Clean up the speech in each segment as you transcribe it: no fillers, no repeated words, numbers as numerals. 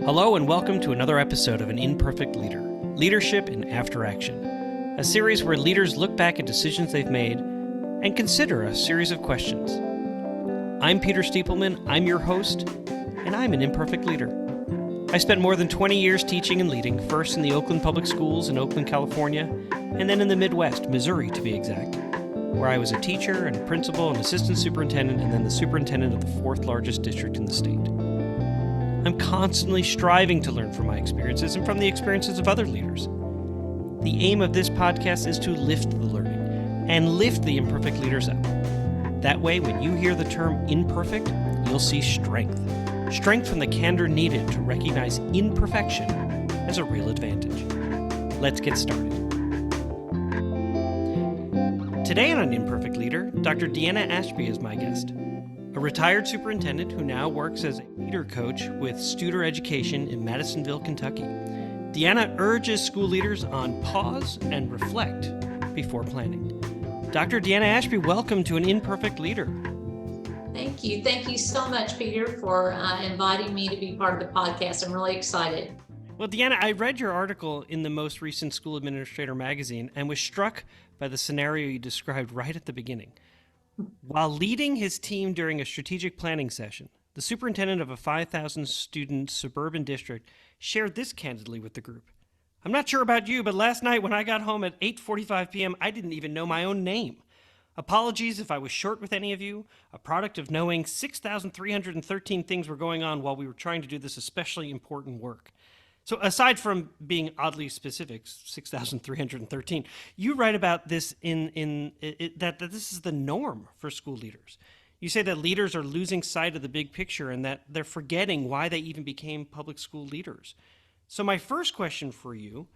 Hello and welcome to another episode of An Imperfect Leader, Leadership in After Action, a series where leaders look back at decisions they've made and consider a series of questions. I'm Peter Stiepelman, I'm your host, and I'm an imperfect leader. I spent more than 20 years teaching and leading, first in the Oakland Public Schools in Oakland, California, and then in the Midwest, Missouri to be exact, where I was a teacher and principal and assistant superintendent and then the superintendent of the fourth largest district in the state. I'm constantly striving to learn from my experiences and from the experiences of other leaders. The aim of this podcast is to lift the learning and lift the imperfect leaders up. That way, when you hear the term imperfect, you'll see strength. Strength from the candor needed to recognize imperfection as a real advantage. Let's get started. Today on An Imperfect Leader, Dr. Deanna Ashby is my guest. A retired superintendent who now works as a leader coach with Studer Education in Madisonville, Kentucky. Deanna urges school leaders on pause and reflect before planning. Dr. Deanna Ashby, welcome to An Imperfect Leader. Thank you. Thank you so much, Peter, for inviting me to be part of the podcast. I'm really excited. Well, Deanna, I read your article in the most recent School Administrator magazine and was struck by the scenario you described right at the beginning. While leading his team during a strategic planning session, the superintendent of a 5,000-student suburban district shared this candidly with the group. I'm not sure about you, but last night when I got home at 8:45 p.m., I didn't even know my own name. Apologies if I was short with any of you, a product of knowing 6,313 things were going on while we were trying to do this especially important work. So aside from being oddly specific, 6,313, you write about this that this is the norm for school leaders. You say that leaders are losing sight of the big picture and that they're forgetting why they even became public school leaders. So my first question for you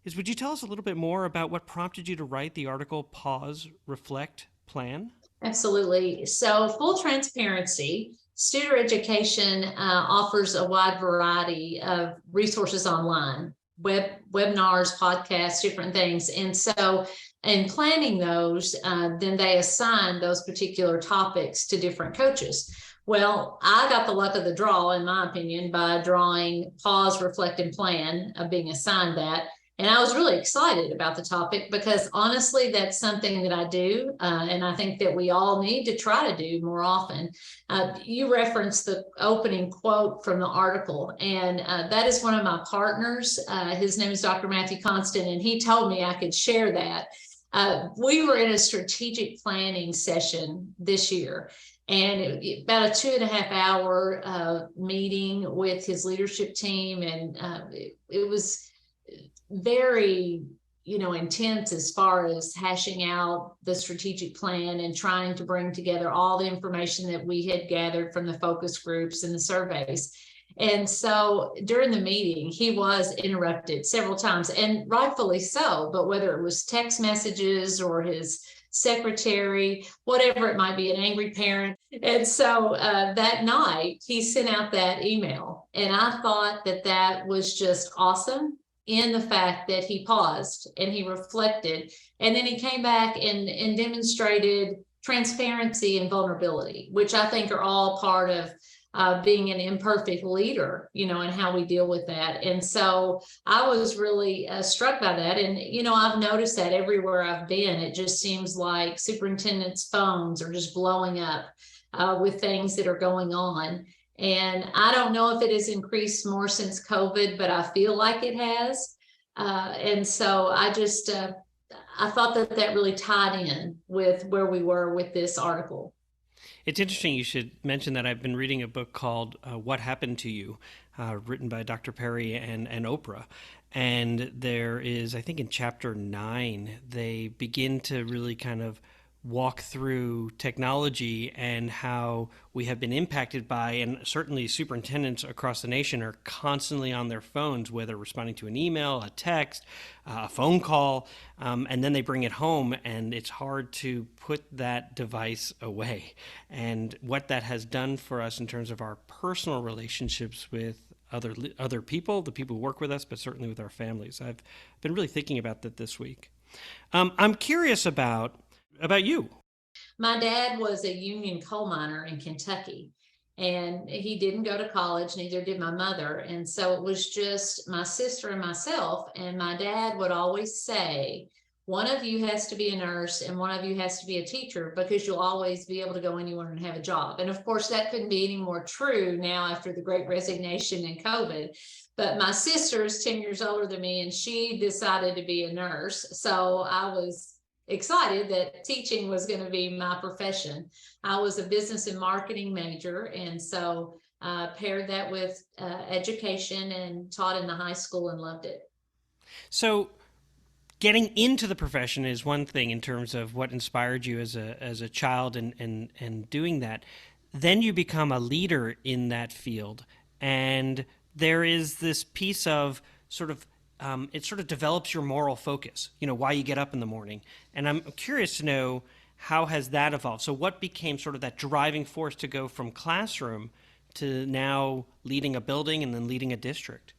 is, would you tell us a little bit more about what prompted you to write the article, Pause, Reflect, Plan? Absolutely. So full transparency, Studer Education offers a wide variety of resources online, webinars, podcasts, different things. And so in planning those, then they assign those particular topics to different coaches. Well, I got the luck of the draw, in my opinion, by drawing Pause, Reflect, and Plan, of being assigned that. And I was really excited about the topic because honestly, that's something that I do. And I think that we all need to try to do more often. You referenced the opening quote from the article, and that is one of my partners. His name is Dr. Matthew Constant, and he told me I could share that. We were in a strategic planning session this year, and about a 2.5 hour meeting with his leadership team. And it was very, intense as far as hashing out the strategic plan and trying to bring together all the information that we had gathered from the focus groups and the surveys. And so during the meeting, he was interrupted several times, and rightfully so, but whether it was text messages or his secretary, whatever it might be, an angry parent. And so that night he sent out that email, and I thought that was just awesome, in the fact that he paused and he reflected, and then he came back and demonstrated transparency and vulnerability, which I think are all part of being an imperfect leader, and how we deal with that. And so I was really struck by that. And, I've noticed that everywhere I've been, it just seems like superintendents' phones are just blowing up with things that are going on. And I don't know if it has increased more since COVID, but I feel like it has. And so I just, I thought that really tied in with where we were with this article. It's interesting you should mention that. I've been reading a book called What Happened to You, written by Dr. Perry and Oprah. And there is, I think in chapter 9, they begin to really kind of walk through technology and how we have been impacted by, and certainly superintendents across the nation are constantly on their phones, whether responding to an email, a text, a phone call, and then they bring it home, and it's hard to put that device away. And what that has done for us in terms of our personal relationships with other people, the people who work with us, but certainly with our families. I've been really thinking about that this week. I'm curious about you. My dad was a union coal miner in Kentucky, And he didn't go to college, neither did my mother. And so it was just my sister and myself. And my dad would always say, one of you has to be a nurse and one of you has to be a teacher, because you'll always be able to go anywhere and have a job. And of course, that couldn't be any more true now after the Great Resignation and COVID. But my sister is 10 years older than me, and she decided to be a nurse. So I was excited that teaching was going to be my profession. I was a business and marketing major, and so paired that with education and taught in the high school and loved it. So getting into the profession is one thing in terms of what inspired you as a child and doing that. Then you become a leader in that field, and there is this piece of sort of it sort of develops your moral focus, why you get up in the morning. And I'm curious to know, how has that evolved? So what became sort of that driving force to go from classroom to now leading a building and then leading a district?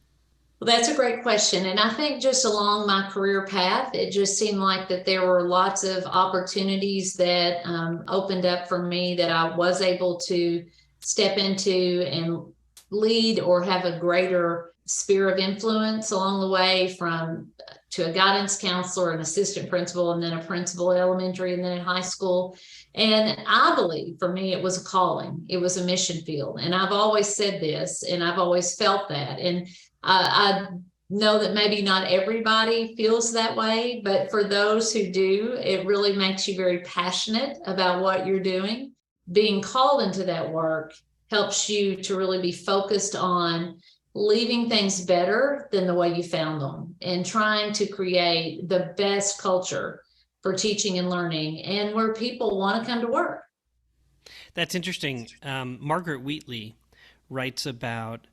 Well, that's a great question. And I think just along my career path, it just seemed like that there were lots of opportunities that opened up for me that I was able to step into and lead or have a greater sphere of influence along the way, from to a guidance counselor, an assistant principal, and then a principal elementary, and then in high school. And I believe for me, it was a calling. It was a mission field. And I've always said this, and I've always felt that. And I know that maybe not everybody feels that way, but for those who do, it really makes you very passionate about what you're doing. Being called into that work helps you to really be focused on leaving things better than the way you found them, and trying to create the best culture for teaching and learning, and where people want to come to work. That's interesting. Margaret Wheatley writes about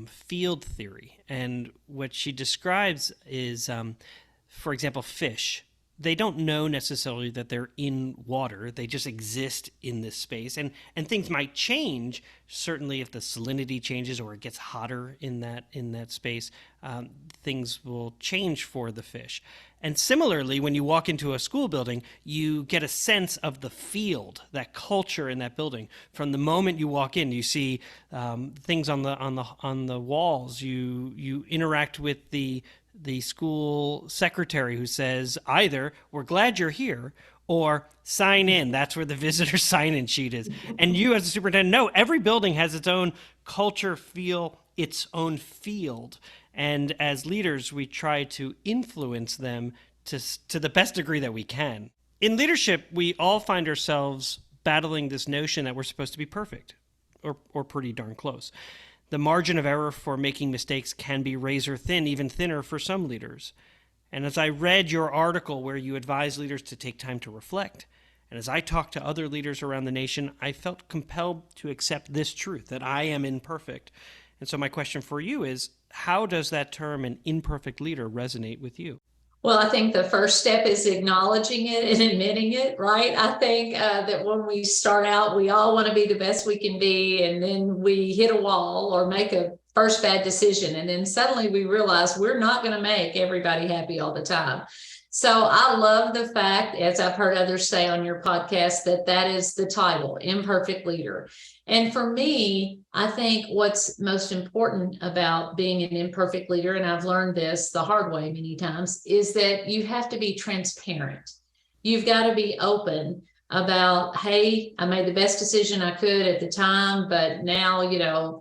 field theory, and what she describes is, for example, fish. They don't know necessarily that they're in water. They just exist in this space, and things might change. Certainly, if the salinity changes or it gets hotter in that space, things will change for the fish. And similarly, when you walk into a school building, you get a sense of the field, that culture in that building. From the moment you walk in, you see things on the walls. You interact with the school secretary, who says either "we're glad you're here" or "sign in." That's where the visitor sign-in sheet is. And you, as a superintendent, know every building has its own culture, feel, its own field. And as leaders, we try to influence them to the best degree that we can. In leadership, we all find ourselves battling this notion that we're supposed to be perfect, or pretty darn close. The margin of error for making mistakes can be razor thin, even thinner for some leaders. And as I read your article where you advise leaders to take time to reflect, and as I talked to other leaders around the nation, I felt compelled to accept this truth, that I am imperfect. And so my question for you is, how does that term, an imperfect leader, resonate with you? Well, I think the first step is acknowledging it and admitting it, right? I think that when we start out, we all want to be the best we can be, and then we hit a wall or make a first bad decision, and then suddenly we realize we're not going to make everybody happy all the time. So I love the fact, as I've heard others say on your podcast, that is the title, Imperfect Leader. And for me, I think what's most important about being an imperfect leader, and I've learned this the hard way many times, is that you have to be transparent. You've got to be open about, hey, I made the best decision I could at the time, but now,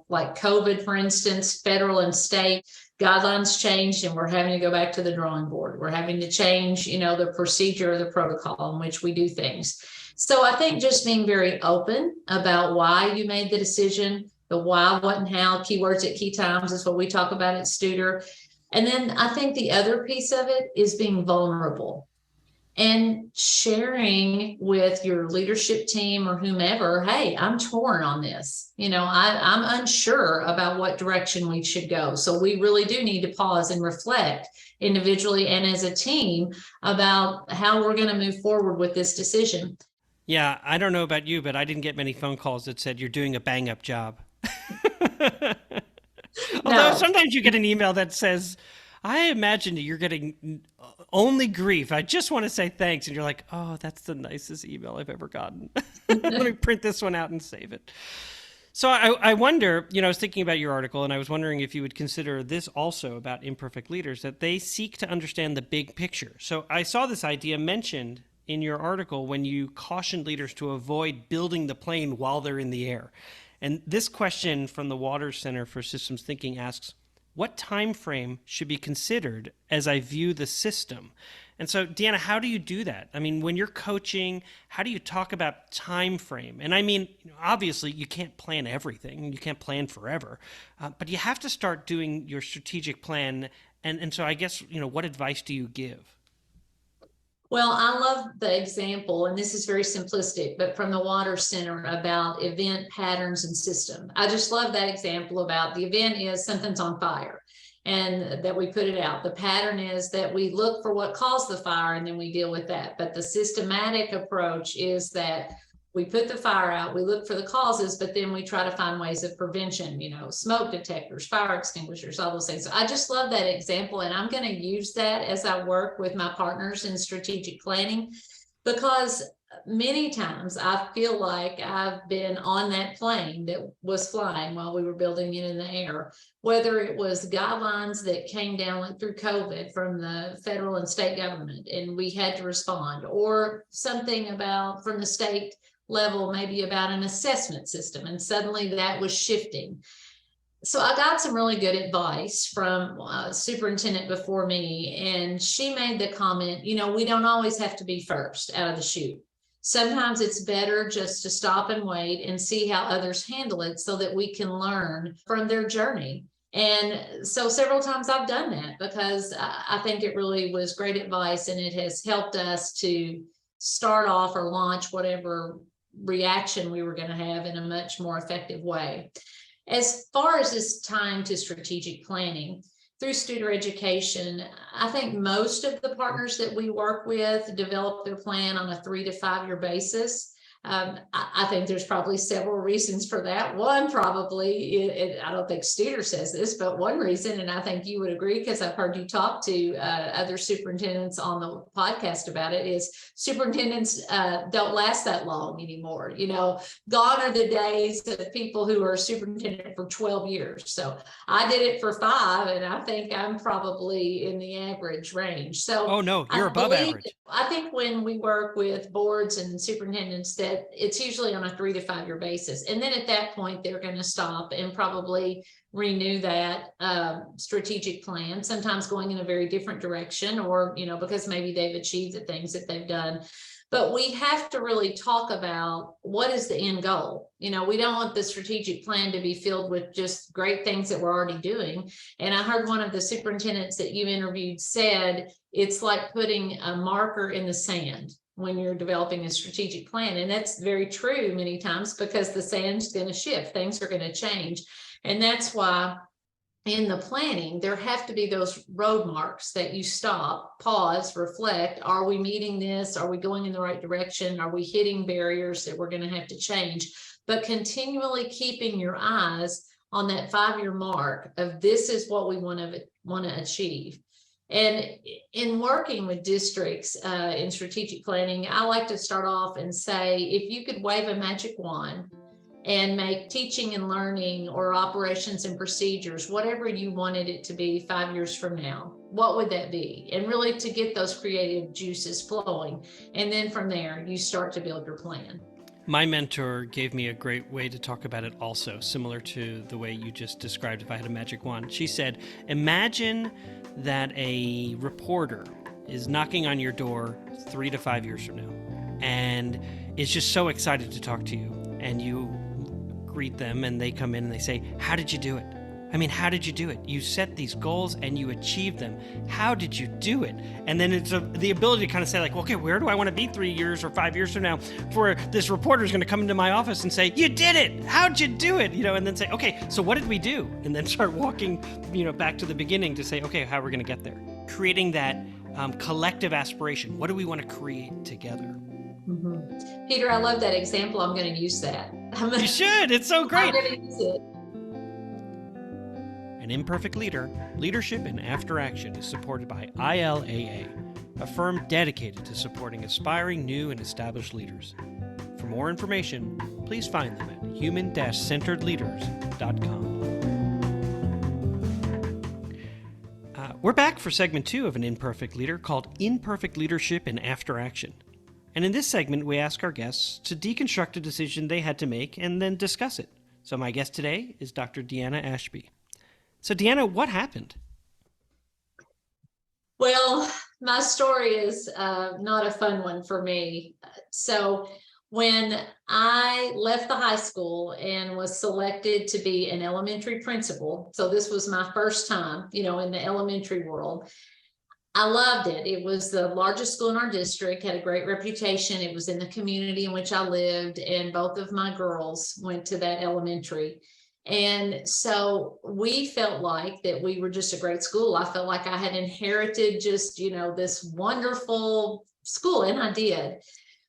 like COVID, for instance, federal and state guidelines changed, and we're having to go back to the drawing board. We're having to change, the procedure or the protocol in which we do things. So I think just being very open about why you made the decision, the why, what, and how, keywords at key times is what we talk about at Studer. And then I think the other piece of it is being vulnerable and sharing with your leadership team or whomever, hey, I'm torn on this. I'm unsure about what direction we should go. So we really do need to pause and reflect individually and as a team about how we're going to move forward with this decision. Yeah, I don't know about you, but I didn't get many phone calls that said you're doing a bang-up job. Although sometimes you get an email that says, I imagine you're getting only grief. I just want to say thanks. And you're like, oh, that's the nicest email I've ever gotten. Let me print this one out and save it. So I wonder, I was thinking about your article, and I was wondering if you would consider this also about imperfect leaders, that they seek to understand the big picture. So I saw this idea mentioned in your article when you cautioned leaders to avoid building the plane while they're in the air. And this question from the Waters Center for Systems Thinking asks, what time frame should be considered as I view the system? And so, Deanna, how do you do that? I mean, when you're coaching, how do you talk about time frame? And I mean, obviously, you can't plan everything. You can't plan forever. But you have to start doing your strategic plan. And so I guess, what advice do you give? Well, I love the example, and this is very simplistic, but from the Water Center about event patterns and system. I just love that example about the event is something's on fire and that we put it out. The pattern is that we look for what caused the fire and then we deal with that. But the systematic approach is that we put the fire out, we look for the causes, but then we try to find ways of prevention, smoke detectors, fire extinguishers, all those things. So I just love that example. And I'm going to use that as I work with my partners in strategic planning, because many times I feel like I've been on that plane that was flying while we were building it in the air, whether it was guidelines that came down like through COVID from the federal and state government, and we had to respond, or something about from the state level, maybe about an assessment system, and suddenly that was shifting. So I got some really good advice from a superintendent before me, and she made the comment, we don't always have to be first out of the chute. Sometimes it's better just to stop and wait and see how others handle it so that we can learn from their journey. And so several times I've done that because I think it really was great advice, and it has helped us to start off or launch whatever reaction we were going to have in a much more effective way. As far as this time to strategic planning through student education, I think most of the partners that we work with develop their plan on a 3 to 5 year basis. I think there's probably several reasons for that. One, probably, I don't think Studer says this, but one reason, and I think you would agree because I've heard you talk to other superintendents on the podcast about it, is superintendents don't last that long anymore. Gone are the days of people who are superintendent for 12 years. So I did it for 5, and I think I'm probably in the average range. So oh, no, you're above average. I think when we work with boards and superintendents, that it's usually on a 3 to 5 year basis. And then at that point, they're going to stop and probably renew that strategic plan, sometimes going in a very different direction, or, because maybe they've achieved the things that they've done. But we have to really talk about what is the end goal. We don't want the strategic plan to be filled with just great things that we're already doing. And I heard one of the superintendents that you interviewed said, it's like putting a marker in the sand when you're developing a strategic plan. And that's very true many times, because the sand's going to shift, things are going to change. And that's why in the planning, there have to be those road marks that you stop, pause, reflect. Are we meeting this? Are we going in the right direction? Are we hitting barriers that we're going to have to change? But continually keeping your eyes on that 5 year mark of this is what we want to achieve. And in working with districts in strategic planning, I like to start off and say, if you could wave a magic wand and make teaching and learning or operations and procedures, whatever you wanted it to be 5 years from now, what would that be? And really to get those creative juices flowing. And then from there, you start to build your plan. My mentor gave me a great way to talk about it also, similar to the way you just described if I had a magic wand. She said, imagine that a reporter is knocking on your door 3 to 5 years from now and is just so excited to talk to you, and you greet them and they come in and they say, how did you do it? I mean, how did you do it? You set these goals and you achieved them. How did you do it? And then it's the ability to kind of say like, okay, where do I want to be 3 years or 5 years from now? For this reporter is going to come into my office and say, you did it. How'd you do it? And then say, okay, so what did we do? And then start walking, back to the beginning to say, okay, how are we going to get there? Creating that collective aspiration. What do we want to create together? Mm-hmm. Peter, I love that example. I'm going to use that. You should. It's so great. I'm going to use it. An Imperfect Leader, Leadership in After Action is supported by ILAA, a firm dedicated to supporting aspiring new and established leaders. For more information, please find them at human-centeredleaders.com. We're back for segment 2 of An Imperfect Leader called Imperfect Leadership in After Action. And in this segment, we ask our guests to deconstruct a decision they had to make and then discuss it. So my guest today is Dr. Deanna Ashby. So Deanna, what happened? Well, my story is not a fun one for me. So when I left the high school and was selected to be an elementary principal, so this was my first time, in the elementary world, I loved it. It was the largest school in our district, had a great reputation. It was in the community in which I lived, and both of my girls went to that elementary. And so we felt like that we were just a great school. I felt like I had inherited just, this wonderful school, and I did.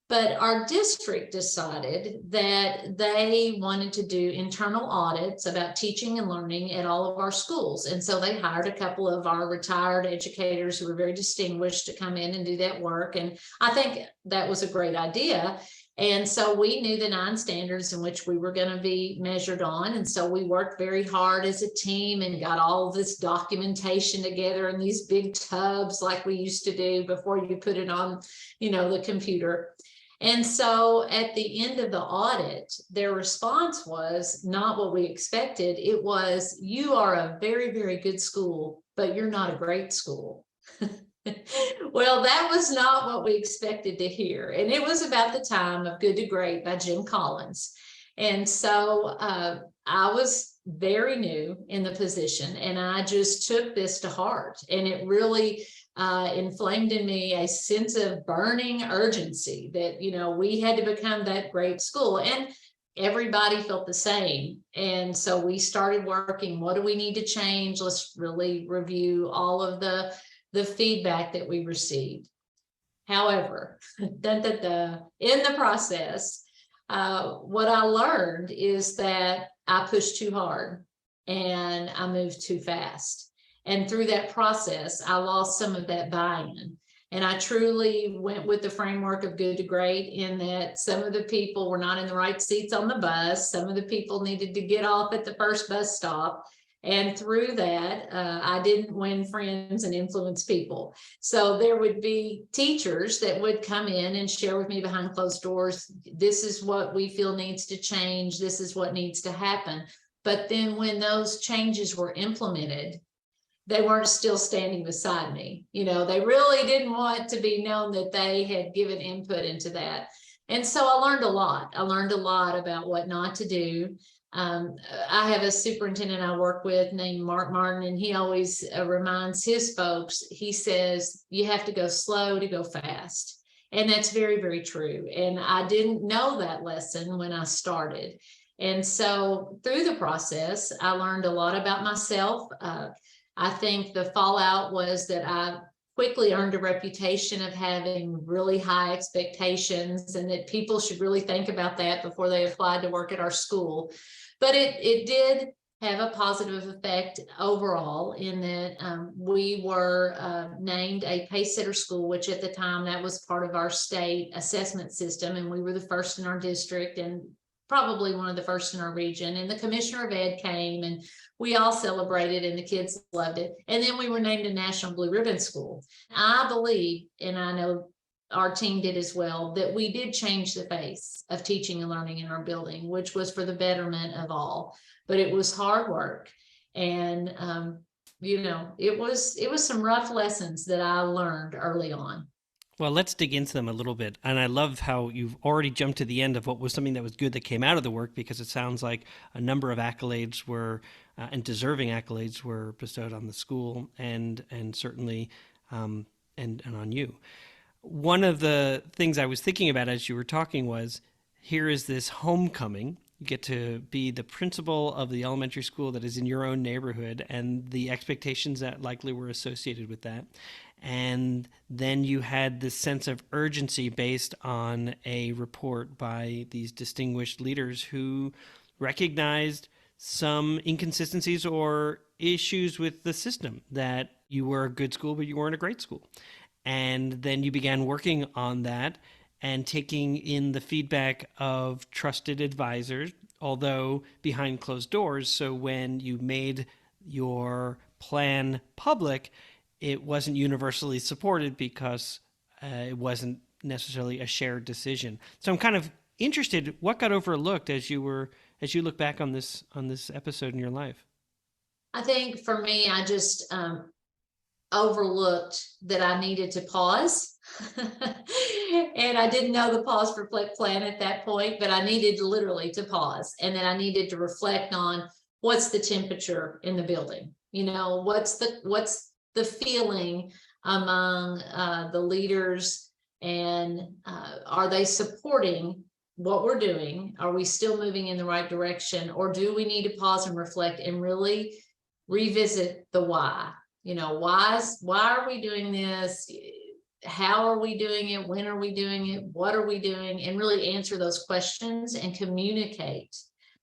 But our district decided that they wanted to do internal audits about teaching and learning at all of our schools. And so they hired a couple of our retired educators who were very distinguished to come in and do that work. And I think that was a great idea. And so we knew the 9 standards in which we were going to be measured on. And so we worked very hard as a team and got all this documentation together in these big tubs like we used to do before you put it on, the computer. And so at the end of the audit, their response was not what we expected. It was, you are a very, very good school, but you're not a great school. Well, that was not what we expected to hear. And it was about the time of Good to Great by Jim Collins. And so I was very new in the position, and I just took this to heart. And it really inflamed in me a sense of burning urgency that, we had to become that great school. And everybody felt the same. And so we started working. What do we need to change? Let's really review all of the feedback that we received. However, in the process, what I learned is that I pushed too hard and I moved too fast. And through that process, I lost some of that buy-in. And I truly went with the framework of Good to Great, in that some of the people were not in the right seats on the bus. Some of the people needed to get off at the first bus stop. And through that, I didn't win friends and influence people. So there would be teachers that would come in and share with me behind closed doors, this is what we feel needs to change. This is what needs to happen. But then when those changes were implemented, they weren't still standing beside me. They really didn't want to be known that they had given input into that. And so I learned a lot. I learned a lot about what not to do. I have a superintendent I work with named Mark Martin, and he always reminds his folks, he says, you have to go slow to go fast. And that's very, very true. And I didn't know that lesson when I started. And so through the process, I learned a lot about myself. I think the fallout was that I quickly earned a reputation of having really high expectations, and that people should really think about that before they applied to work at our school. But it did have a positive effect overall, in that we were named a pace-setter school, which at the time that was part of our state assessment system, and we were the first in our district and probably one of the first in our region. And the commissioner of ed came, and we all celebrated, and the kids loved it. And then we were named a National Blue Ribbon School. I believe, and I know our team did as well, that we did change the face of teaching and learning in our building, which was for the betterment of all. But it was hard work. And, it was some rough lessons that I learned early on. Well, let's dig into them a little bit. And I love how you've already jumped to the end of what was something that was good that came out of the work, because it sounds like a number of accolades were, and deserving accolades were bestowed on the school and certainly, and on you. One of the things I was thinking about as you were talking was, here is this homecoming. You get to be the principal of the elementary school that is in your own neighborhood, and the expectations that likely were associated with that. And then you had this sense of urgency based on a report by these distinguished leaders who recognized some inconsistencies or issues with the system, that you were a good school, but you weren't a great school. And then you began working on that. and taking in the feedback of trusted advisors, although behind closed doors. So when you made your plan public, it wasn't universally supported because it wasn't necessarily a shared decision. So I'm kind of interested, what got overlooked as you look back on this episode in your life? I think for me, I just overlooked that I needed to pause. And I didn't know the pause reflect plan at that point, but I needed literally to pause. And then I needed to reflect on what's the temperature in the building. What's the feeling among the leaders, and are they supporting what we're doing? Are we still moving in the right direction, or do we need to pause and reflect and really revisit the why? Why are we doing this? How are we doing it? When are we doing it? What are we doing? And really answer those questions and communicate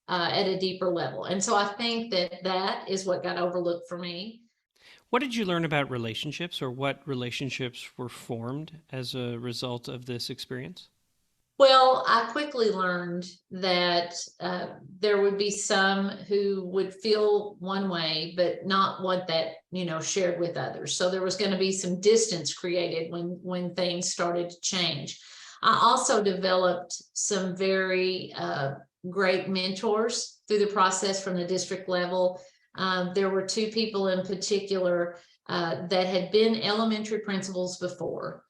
at a deeper level. And so I think that is what got overlooked for me. What did you learn about relationships, or what relationships were formed as a result of this experience? Well, I quickly learned that there would be some who would feel one way, but not want that, shared with others. So there was going to be some distance created when things started to change. I also developed some very great mentors through the process from the district level. There were two people in particular that had been elementary principals before,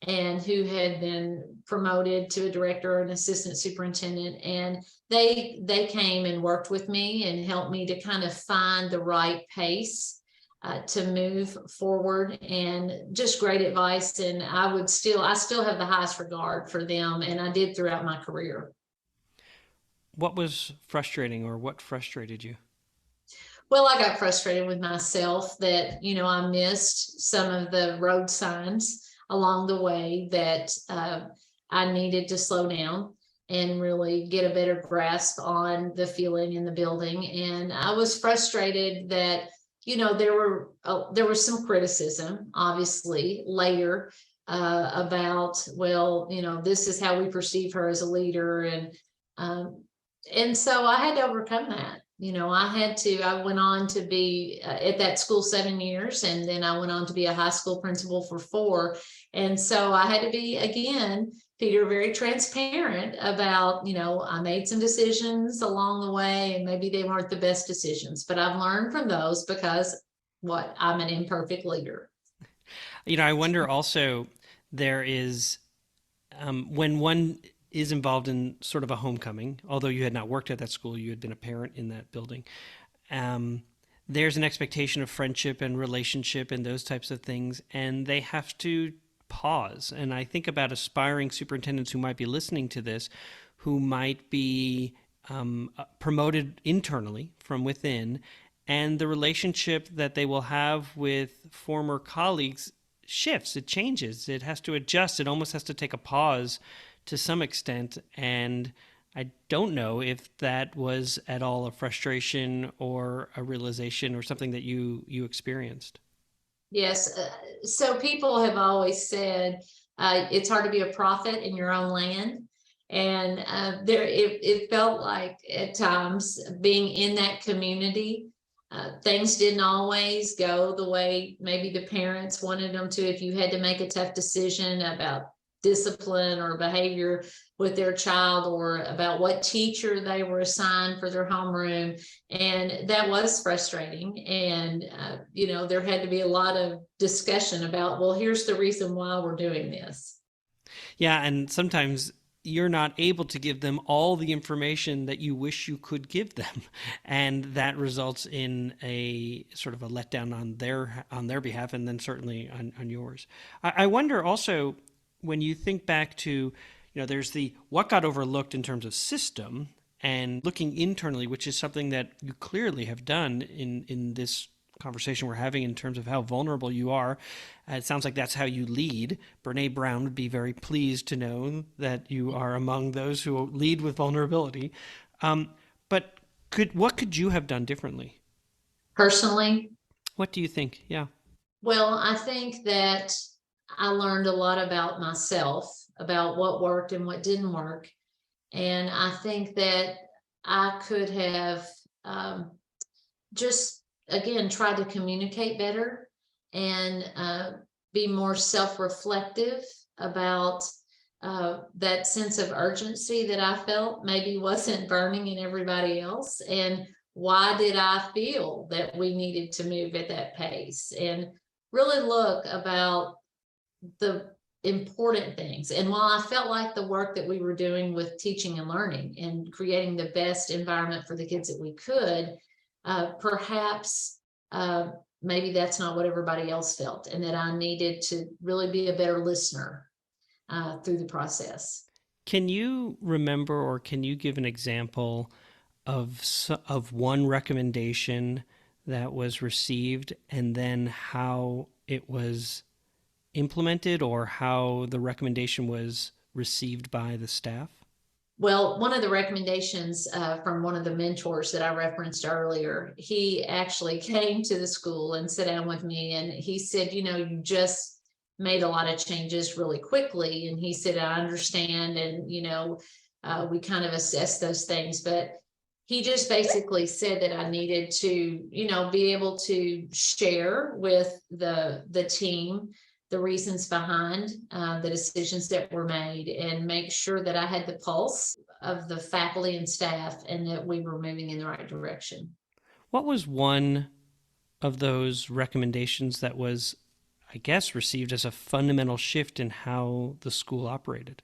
and who had been promoted to a director or an assistant superintendent. And they came and worked with me and helped me to kind of find the right pace to move forward, and just great advice. And I still have the highest regard for them, and I did throughout my career. What was frustrating, or what frustrated you? Well, I got frustrated with myself that, I missed some of the road signs along the way, that I needed to slow down and really get a better grasp on the feeling in the building. And I was frustrated that, there was some criticism, obviously, later about, well, this is how we perceive her as a leader. And so I had to overcome that. I went on to be at that school 7 years, and then I went on to be a high school principal for 4. And so I had to be, again, Peter, very transparent about, I made some decisions along the way, and maybe they weren't the best decisions, but I've learned from those because I'm an imperfect leader. I wonder also, there is, when one is involved in sort of a homecoming, although you had not worked at that school, you had been a parent in that building. There's an expectation of friendship and relationship and those types of things, and they have to pause. And I think about aspiring superintendents who might be listening to this, who might be promoted internally from within, and the relationship that they will have with former colleagues shifts, it changes, it has to adjust, it almost has to take a pause to some extent. And I don't know if that was at all a frustration or a realization or something that you experienced. Yes. So people have always said it's hard to be a prophet in your own land. And it felt like at times being in that community, things didn't always go the way maybe the parents wanted them to. If you had to make a tough decision about discipline or behavior with their child, or about what teacher they were assigned for their homeroom. And that was frustrating. And, there had to be a lot of discussion about, well, here's the reason why we're doing this. Yeah. And sometimes you're not able to give them all the information that you wish you could give them. And that results in a sort of a letdown on their behalf, and then certainly on yours. I wonder also, when you think back to, there's the what got overlooked in terms of system, and looking internally, which is something that you clearly have done in this conversation we're having in terms of how vulnerable you are. It sounds like that's how you lead. Brene Brown would be very pleased to know that you are among those who lead with vulnerability. But what could you have done differently? Personally, What do you think? Yeah. well, I think that I learned a lot about myself about what worked and what didn't work. And I think that I could have just, again, tried to communicate better and be more self-reflective about that sense of urgency that I felt maybe wasn't burning in everybody else. And why did I feel that we needed to move at that pace? And really look about the important things. And while I felt like the work that we were doing with teaching and learning and creating the best environment for the kids that we could, perhaps maybe that's not what everybody else felt, and that I needed to really be a better listener through the process. Can you remember, or can you give an example of one recommendation that was received and then how it was implemented, or how the recommendation was received by the staff? Well, one of the recommendations from one of the mentors that I referenced earlier, he actually came to the school and sat down with me, and he said, you just made a lot of changes really quickly. And he said, I understand. And, we kind of assessed those things, but he just basically said that I needed to, be able to share with the team the reasons behind the decisions that were made, and make sure that I had the pulse of the faculty and staff, and that we were moving in the right direction. What was one of those recommendations that was, I guess, received as a fundamental shift in how the school operated?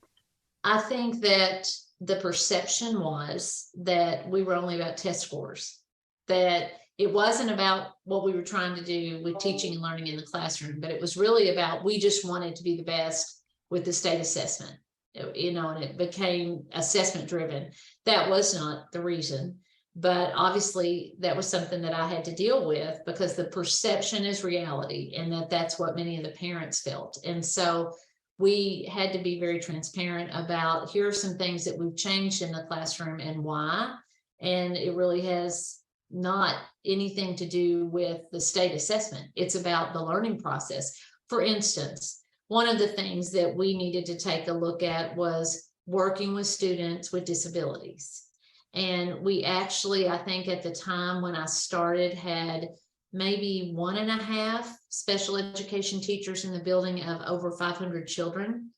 I think that the perception was that we were only about test scores, that it wasn't about what we were trying to do with teaching and learning in the classroom, but it was really about, we just wanted to be the best with the state assessment, and it became assessment driven. That was not the reason, but obviously that was something that I had to deal with, because the perception is reality, and that's what many of the parents felt. And so we had to be very transparent about, here are some things that we've changed in the classroom and why. And it really has not anything to do with the state assessment. It's about the learning process. For instance, one of the things that we needed to take a look at was working with students with disabilities. And we actually, I think at the time when I started, had maybe 1.5 special education teachers in the building of over 500 children.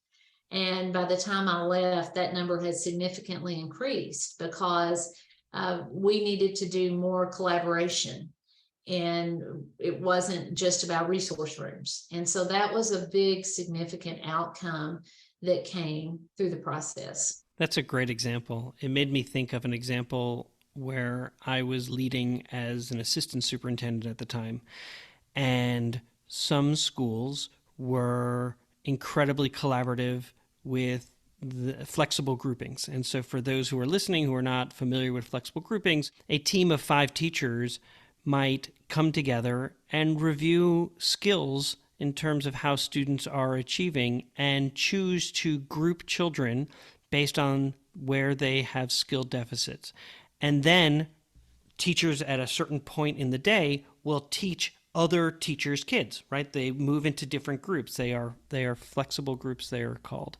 And by the time I left, that number had significantly increased, because we needed to do more collaboration, and it wasn't just about resource rooms. And so that was a big, significant outcome that came through the process. That's a great example. It made me think of an example where I was leading as an assistant superintendent at the time, and some schools were incredibly collaborative with the flexible groupings. And so for those who are listening who are not familiar with flexible groupings, a team of 5 teachers might come together and review skills in terms of how students are achieving, and choose to group children based on where they have skill deficits. And then teachers at a certain point in the day will teach other teachers' kids, right? They move into different groups. They are flexible groups, they are called.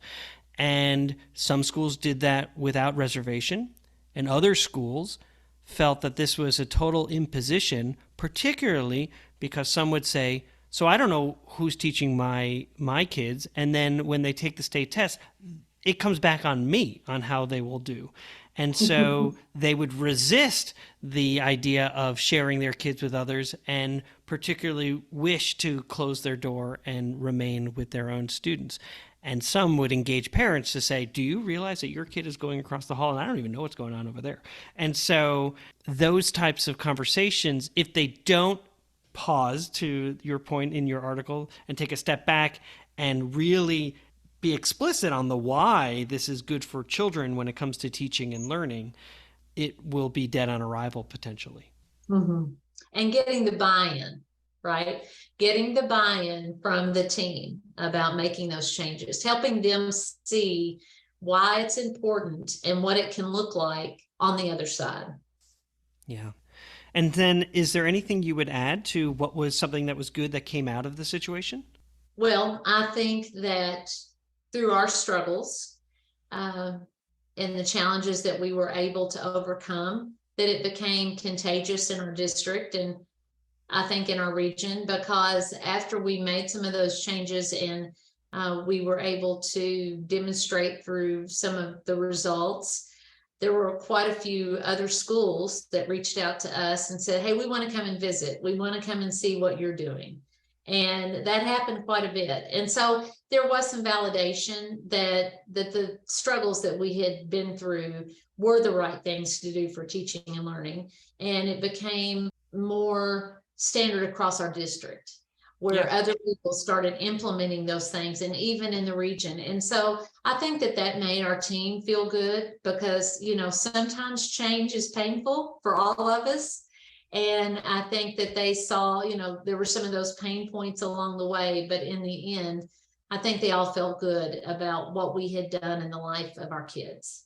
And some schools did that without reservation, and other schools felt that this was a total imposition, particularly because some would say, so I don't know who's teaching my kids, and then when they take the state test, it comes back on me on how they will do. And so they would resist the idea of sharing their kids with others, and particularly wish to close their door and remain with their own students. And some would engage parents to say, do you realize that your kid is going across the hall and I don't even know what's going on over there? And so those types of conversations, if they don't pause, to your point in your article, and take a step back and really be explicit on the why this is good for children when it comes to teaching and learning, it will be dead on arrival potentially. Mm-hmm. And getting the buy-in, right? Getting the buy-in from the team about making those changes, helping them see why it's important and what it can look like on the other side. Yeah. And then is there anything you would add to what was something that was good that came out of the situation? Well, I think that through our struggles and the challenges that we were able to overcome, that it became contagious in our district and I think in our region, because after we made some of those changes and we were able to demonstrate through some of the results, there were quite a few other schools that reached out to us and said, hey, we want to come and visit. We want to come and see what you're doing. And that happened quite a bit. And so there was some validation that the struggles that we had been through were the right things to do for teaching and learning. And it became more standard across our district, where other people started implementing those things, and even in the region. And so I think that made our team feel good, because, you know, sometimes change is painful for all of us. And I think that they saw, you know, there were some of those pain points along the way, but in the end, I think they all felt good about what we had done in the life of our kids.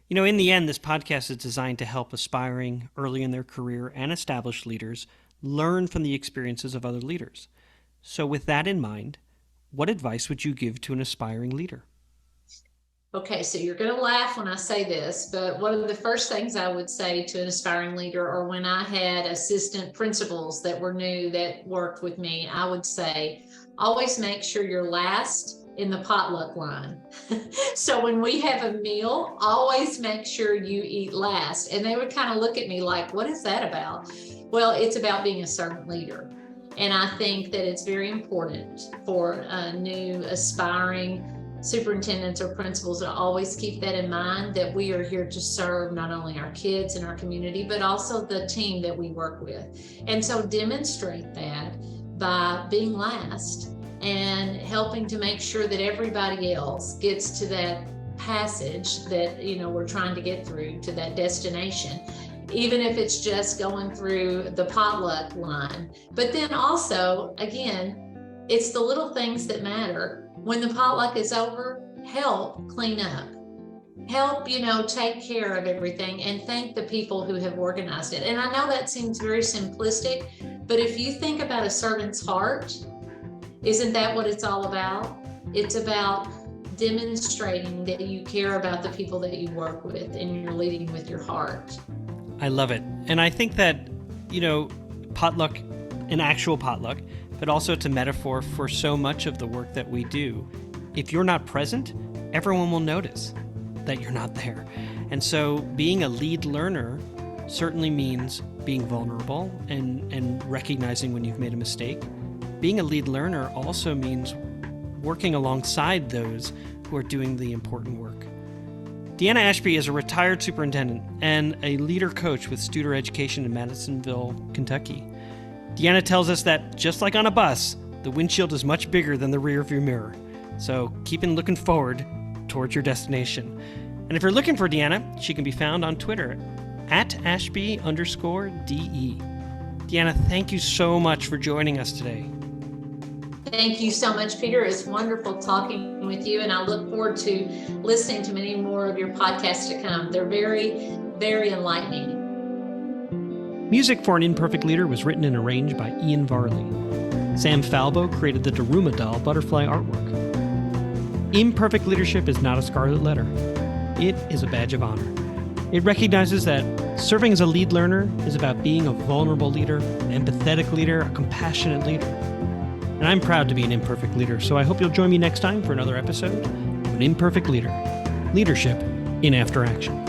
You know, in the end, this podcast is designed to help aspiring, early in their career, and established leaders learn from the experiences of other leaders. So with that in mind, what advice would you give to an aspiring leader? Okay, so you're going to laugh when I say this, but one of the first things I would say to an aspiring leader, or when I had assistant principals that were new that worked with me, I would say, always make sure you're last in the potluck line. So when we have a meal, always make sure you eat last. And they would kind of look at me like, what is that about? Well, it's about being a servant leader. And I think that it's very important for new aspiring superintendents or principals to always keep that in mind, that we are here to serve not only our kids and our community, but also the team that we work with. And so demonstrate that by being last and helping to make sure that everybody else gets to that passage that, you know, we're trying to get through to that destination, even if it's just going through the potluck line. But then also, again, it's the little things that matter. When the potluck is over, help clean up. Help, you know, take care of everything, and thank the people who have organized it. And I know that seems very simplistic, but if you think about a servant's heart, isn't that what it's all about? It's about demonstrating that you care about the people that you work with and you're leading with your heart. I love it. And I think that, you know, potluck, an actual potluck, but also it's a metaphor for so much of the work that we do. If you're not present, everyone will notice that you're not there. And so being a lead learner certainly means being vulnerable and recognizing when you've made a mistake. Being a lead learner also means working alongside those who are doing the important work. Deanna Ashby is a retired superintendent and a leader coach with Studer Education in Madisonville, Kentucky. Deanna tells us that just like on a bus, the windshield is much bigger than the rearview mirror. So keep looking forward towards your destination. And if you're looking for Deanna, she can be found on Twitter at Ashby_DE. Deanna, thank you so much for joining us today. Thank you so much, Peter. It's wonderful talking with you, and I look forward to listening to many more of your podcasts to come. They're very, very enlightening. Music for An Imperfect Leader was written and arranged by Ian Varley. Sam Falbo created the Daruma doll butterfly artwork. Imperfect leadership is not a scarlet letter. It is a badge of honor. It recognizes that serving as a lead learner is about being a vulnerable leader, an empathetic leader, a compassionate leader. And I'm proud to be an imperfect leader, so I hope you'll join me next time for another episode of An Imperfect Leader, Leadership in After Action.